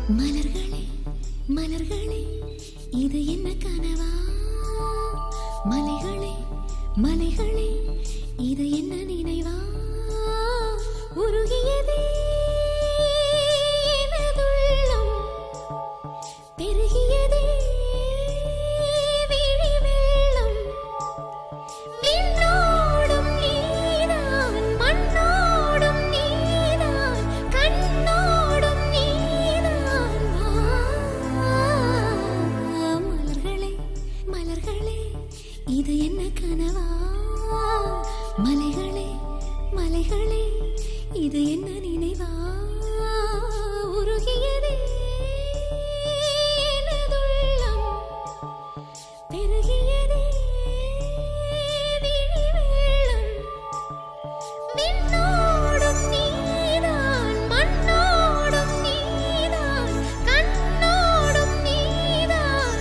மலர்களே மலர்களே இது என்ன கனவா? மலைகளே மலைகளே இது என்ன நினைவா? உருகியதே எனதுள்ளம், பெருகியதே விழி வெள்ளம். விண்ணோடும் நீதான், மண்ணோடும் நீதான், கண்ணோடும் நீதான். மலர்களே மலர்களே இது என்ன கனவா? மலைகளே மலைகளே இது என்ன நினைவா? உருகியதே எனதுள்ளம், பெருகியதே விழி வெள்ளம். விண்ணோடும் நீதான், மண்ணோடும் நீதான், கண்ணோடும் நீதான்.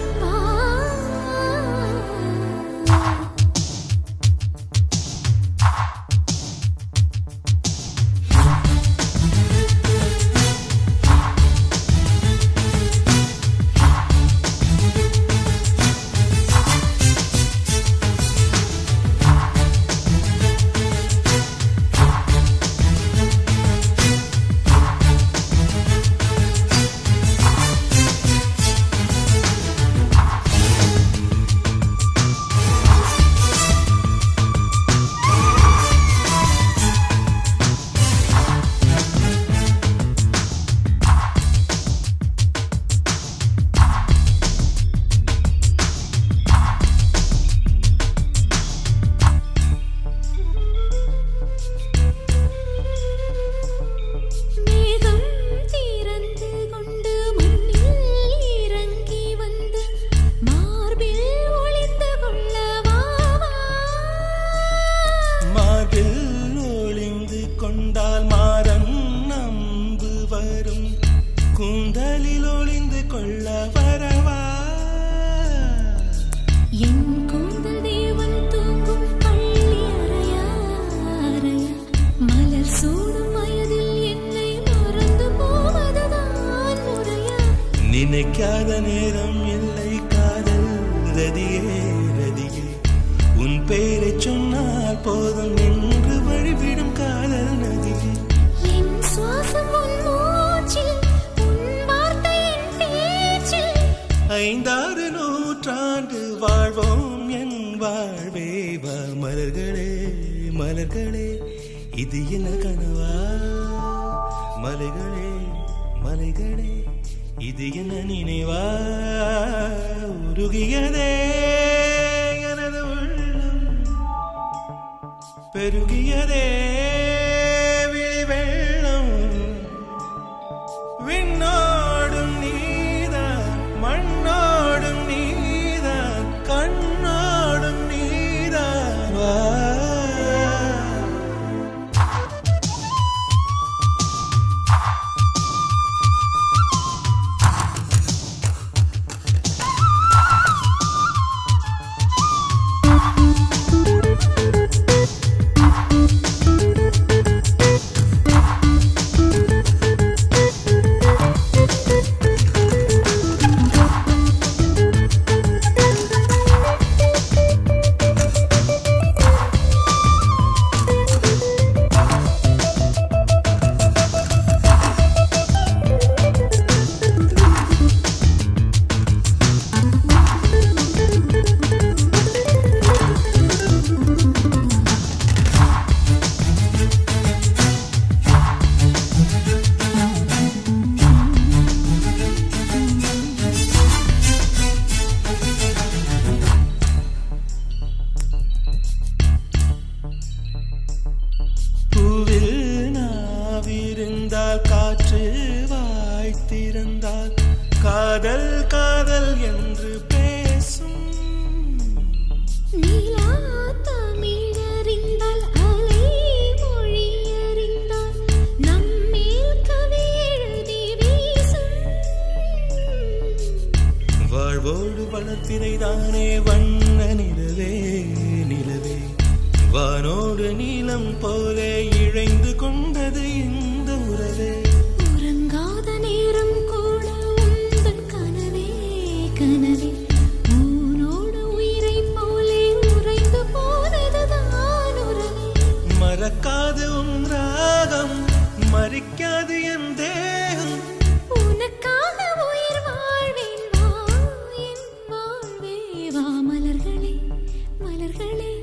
கொண்டால் மாறன் நம்பு வரும், கூந்தலில் ஒளிந்து கொள்ள வரவா? என் கூந்தல் தேவன் தூங்கும் பள்ளி அறையா அறையா? மலர் சூடும் வயதில் என்னை மறந்து போவதுதான் முறையா? நினைக்காத நேரம் இல்லை காதல் ரதியே ரதியே, உன் பேரை சொன்னால் போதும் என்று வழிவிடும் காதல் நதியே. என் சுவாசம் உன் மூச்சில், உன் வார்த்தை என் பேச்சில். 5-6 நூற்றாண்டு வாழ்வோம் என் வாழ்வே வா. மலர்களே மலர்களே இது என்ன கனவா? மலைகளே மலைகளே இது என்ன நினைவா? உருகியதே எனது உள்ளம், பெருகியதே விழி வெள்ளம். விண்ணோடும் நீதான், மண்ணோடும் நீதான், கண்ணோடும் நீதான். வா காற்று வாய்த்திருந்தால் காதல் காதல் என்று பேசும். நீலா தமிழறிந்தால் அலை மொழி அறிந்தால் நம்மேல் கவி எழுதி வீசும். வாழ்வோடு வளர்த்திரைதானே வண்ண நிலவே நிலவே, வானோடு நீலம் போலே இழைந்து கொண்டது இந்த உறவே. உறங்காத நேரம் கூட சிலிக்காது என் தேகம் உனக்காக உயிர் வாழ்வேன் வா என் வாழ்வே வா மலர்களே மலர்களே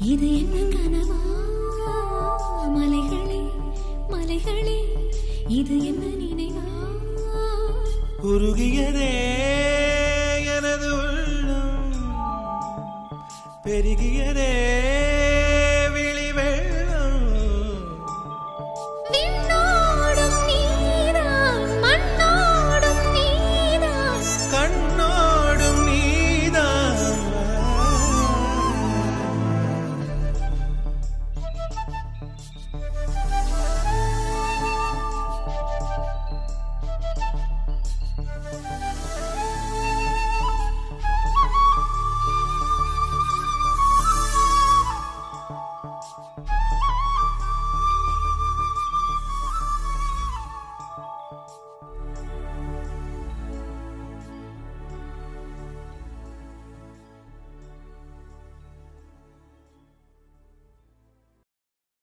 இது என்ன கனவா மலைகளே மலைகளே இது என்ன நினைவா உருகியதே எனது உள்ளம் பெருகியதே